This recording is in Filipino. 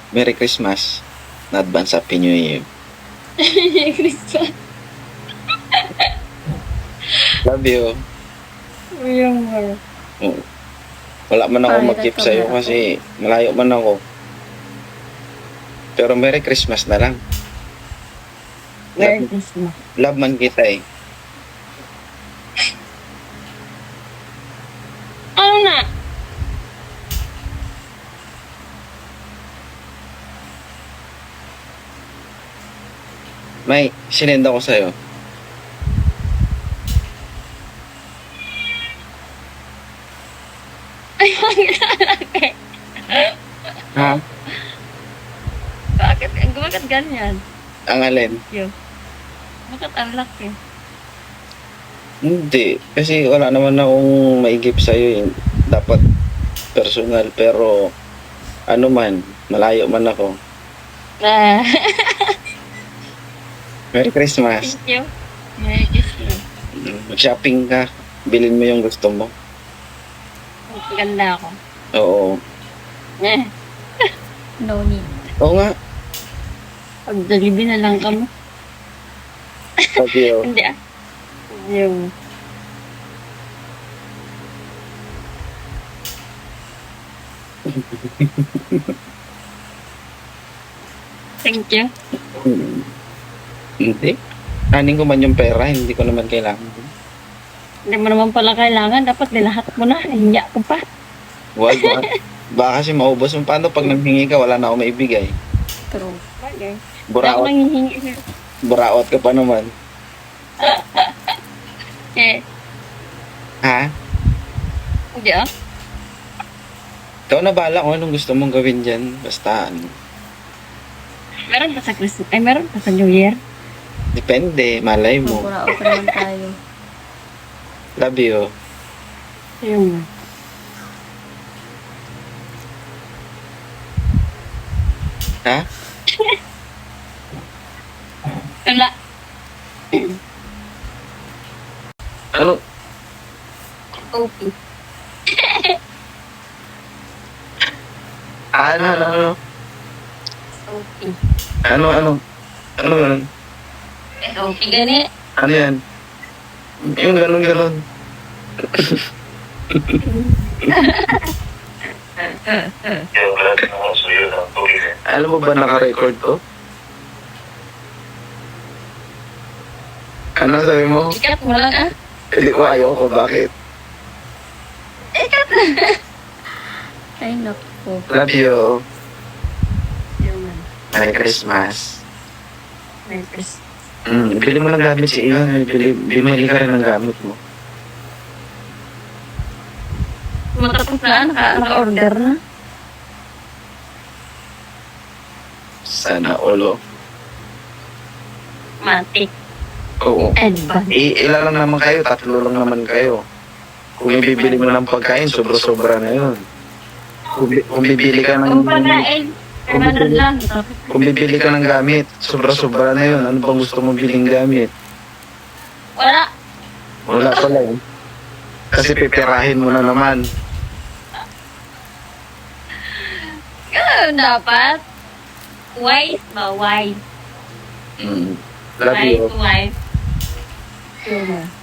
Merry Christmas. Na advance Happy New Year. Christmas. Love you. Yung mga. Mm. Wala man ako Ay, mag-gift nagkamera sa'yo ako. kasi malayo man ako. Pero Merry Christmas na lang. Merry Christmas. Love man kita eh. Ano na? May, sinend ako sa'yo. Ay, bakit? Ha? Bakit ganyan? Ang alin? Yo. Bakit ang laki? Hindi. Kasi wala naman akong maigip sa'yo eh. Dapat personal. Pero ano man, malayo man ako. Ah, Merry Christmas. thank you. Merry Christmas. Mag-shopping ka. Bilhin mo yung gusto mo. Ganda ako. Oo. Eh. No need. Oo nga. Pagdalibi na lang ka mo. Love you. Hindi ah. Yung. Thank you. Hindi. Anin ko man yung pera, hindi ko naman kailangan. Hindi mo naman pala kailangan. Dapat nilahat mo na. Hinya ko pa. Wag, baka, baka kasi maubos mo. Paano pag nanghingi ka, wala na ako maibigay. True. Bagay. Hindi ako Buraot, nanghihingi. buraot ka pa naman. Eh. Ha? Hindi ah. Ikaw na bahala kung anong gusto mong gawin dyan. Basta ano. Meron pa sa Christmas. Ay, meron pa sa New Year. Depende, malay mo. Magkuraot naman tayo. Love you. Yung. Ha? Wala. Ano? Okay. Ano? Okay. Ano? Ano yan? Okay, gani. Ano yan? Yung ganun. Alam mo ba naka-record to? Ano sabi mo? Ikat mo lang ah. Hindi ko ayoko. Bakit? Ay, naku. Love you. Yung. Merry Christmas. Merry Christmas. Bili mo ng gamit si Ian. Bimili ka rin ng gamit mo. Matapos na, naka-order na. Sana ulo. Matik. Oo. Advance. Ilan lang naman kayo? 3 lang naman kayo. Kung ibibili mo ng pagkain, sobra-sobra na yun. Kung bibili ka ng... Kung pagkain, 500 lang. Kung bibili ka ng gamit, sobra-sobra na yun. Ano bang gusto mong biling gamit? Wala. Wala pala yun. Kasi pipirahin mo na naman. Ganun dapat. Wise ba? Wise. Love you. Wise. Yung.